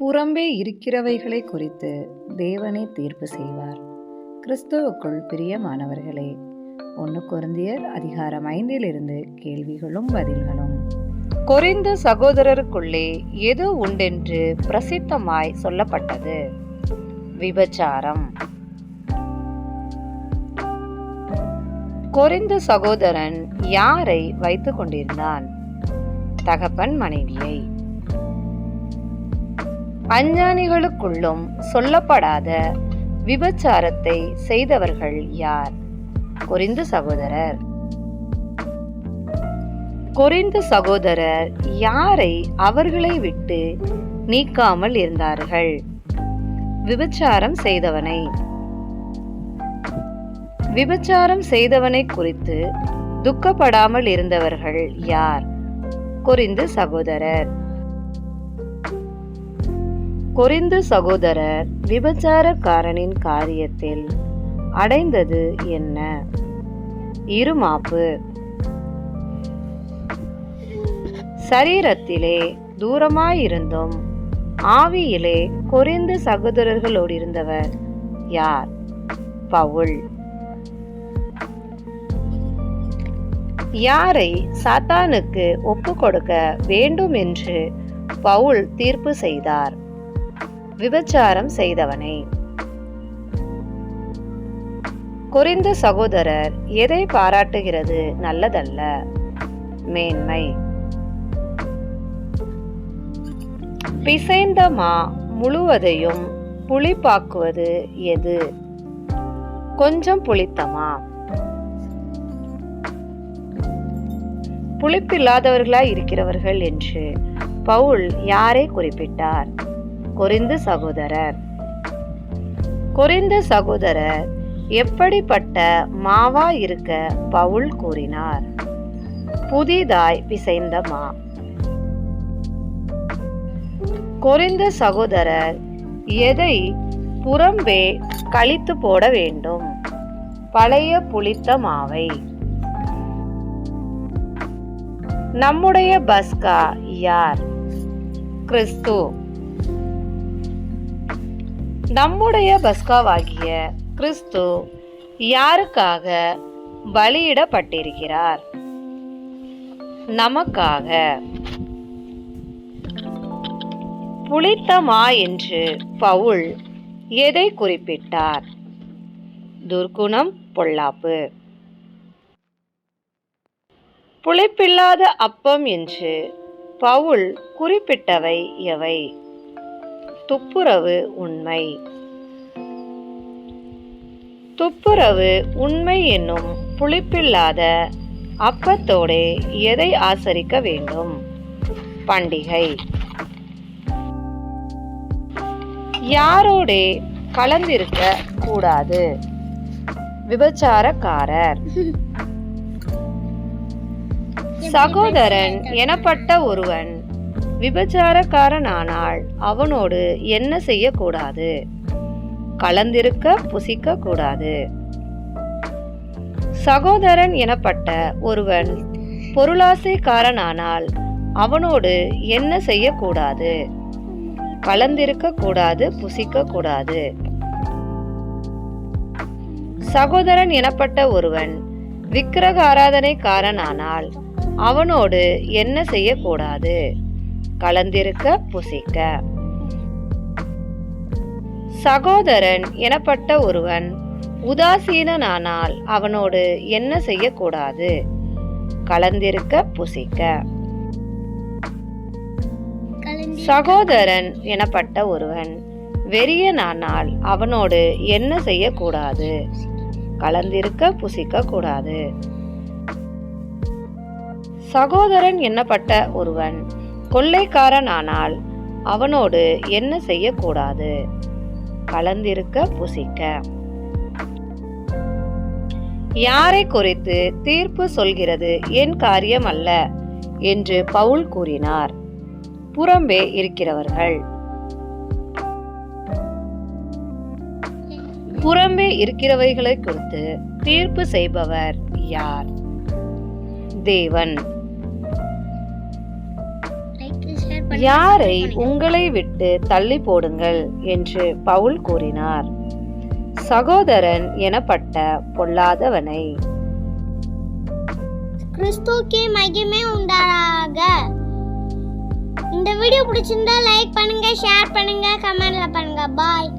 புறம்பே இருக்கிறவைகளை குறித்து தேவனே தீர்ப்பு செய்வார். கிறிஸ்துவுக்குள் பிரியமானவர்களே, 1 கொரிந்தியர் அதிகாரம் 5 கேள்விகளும் பதில்களும். கொரிந்து சகோதரருக்குள்ளே எது உண்டென்று பிரசித்தமாய் சொல்லப்பட்டது? விபச்சாரம். கொரிந்து சகோதரன் யாரை வைத்துக் கொண்டிருந்தான்? தகப்பன் மனைவியை. அஞ்ஞானிகளுக்குள்ளும் சொல்லப்படாத விபச்சாரத்தை செய்தவர்கள் யார்? கொரிந்து சகோதரர். கொரிந்து சகோதரர் யாரை அவர்களை விட்டு நீக்காமல் இருந்தார்கள்? விபச்சாரம் செய்தவனை. விபச்சாரம் செய்தவனை குறித்து துக்கப்படாமல் இருந்தவர்கள் யார்? கொரிந்து சகோதரர். கொரிந்து சகோதரர் விபச்சாரக்காரனின் காரியத்தில் அடைந்தது என்ன? இருமாப்பு. சரீரத்திலே தூரமாயிருந்தும் ஆவியிலே கொரிந்து சகோதரர்களோடு இருந்தவர் யார்? பவுல். யாரை சாத்தானுக்கு ஒப்பு கொடுக்க வேண்டும் என்று பவுல் தீர்ப்பு செய்தார்? விபச்சாரம் செய்தவனை. கொரிந்து சகோதரர் எதை பாராட்டுகிறது நல்லதல்ல? மேன்மை. பிசைந்த மா முழுவதையும் புளிப்பாக்குவது எது? கொஞ்சம் புளித்தமா? புளிப்பில்லாதவர்களாய் இருக்கிறவர்கள் என்று பவுல் யாரை குறிப்பிட்டார்? கொரிந்து சகோதரர். கொரிந்து சகோதரர் எப்படிப்பட்ட மாவா இருக்க பவுல் கூறினார்? புதிதாய் பிசைந்த மா. கொரிந்து சகோதரர் எதை புறம்பே கழித்து போட வேண்டும்? பழைய புளித்த மாவை. நம்முடைய பஸ்கா யார்? கிறிஸ்து. நம்முடைய பஸ்காவாகிய கிறிஸ்து யாருக்காக பலியிடப்பட்டிருக்கிறார்? நமக்காக. புளித்தமா என்று பவுல் எதை குறிப்பிட்டார்? துர்க்குணம், பொல்லாப்பு. புளிப்பில்லாத அப்பம் என்று பவுல் குறிப்பிட்டவை எவை? துப்புரவு, உண்மை. துப்புரவு, உண்மை என்னும் புளிப்பில்லாத அப்பத்தோடே எதை ஆசரிக்க வேண்டும்? பண்டிகை. யாரோடே கலந்திருக்க கூடாது? விபச்சாரக்காரர். சகோதரன் எனப்பட்ட ஒருவன் விபச்சாரக்காரனானால் அவனோடு என்ன செய்யக்கூடாது? கலந்திருக்க புசிக்க கூடாது. சகோதரன் எனப்பட்ட ஒருவன் பொருளாசைக்காரனானால் அவனோடு என்ன செய்யக்கூடாது? கலந்திருக்க கூடாது, புசிக்க கூடாது. சகோதரன் எனப்பட்ட ஒருவன் விக்கிரக ஆராதனைக்காரனானால் அவனோடு என்ன செய்யக்கூடாது? கலந்திருக்க, புசிக்க. சகோதரன் எனப்பட்ட ஒருவன் உதாசீனானால் அவனோடு என்ன செய்யக்கூடாது? கலந்திருக்க, புசிக்க. சகோதரன் எனப்பட்ட ஒருவன் வெறியனானால் அவனோடு என்ன செய்யக்கூடாது? கலந்திருக்க, புசிக்க கூடாது. சகோதரன் என்னப்பட்ட ஒருவன் கொள்ளைக்காரனானால் அவனோடு என்ன செய்யக்கூடாது? கலந்திருக்க, புசிக்க. யாரை குறித்து தீர்ப்பு சொல்கிறது என் காரியம் அல்ல என்று பவுல் கூறினார்? புறம்பே இருக்கிறவர்கள். புறம்பே இருக்கிறவைகளை குறித்து தீர்ப்பு செய்பவர் யார்? தேவன். யாரை உங்களை விட்டு தள்ளி போடுங்கள் என்று பவுல் கூறினார். சகோதரன் எனப்பட்ட பொல்லாதவனை. கிறிஸ்துவுக்கே மகிமை உண்டாக. இந்த வீடியோ பிடிச்சிருந்தா லைக் பண்ணுங்க, ஷேர் பண்ணுங்க, கமெண்ட்ல பண்ணுங்க. பாய்.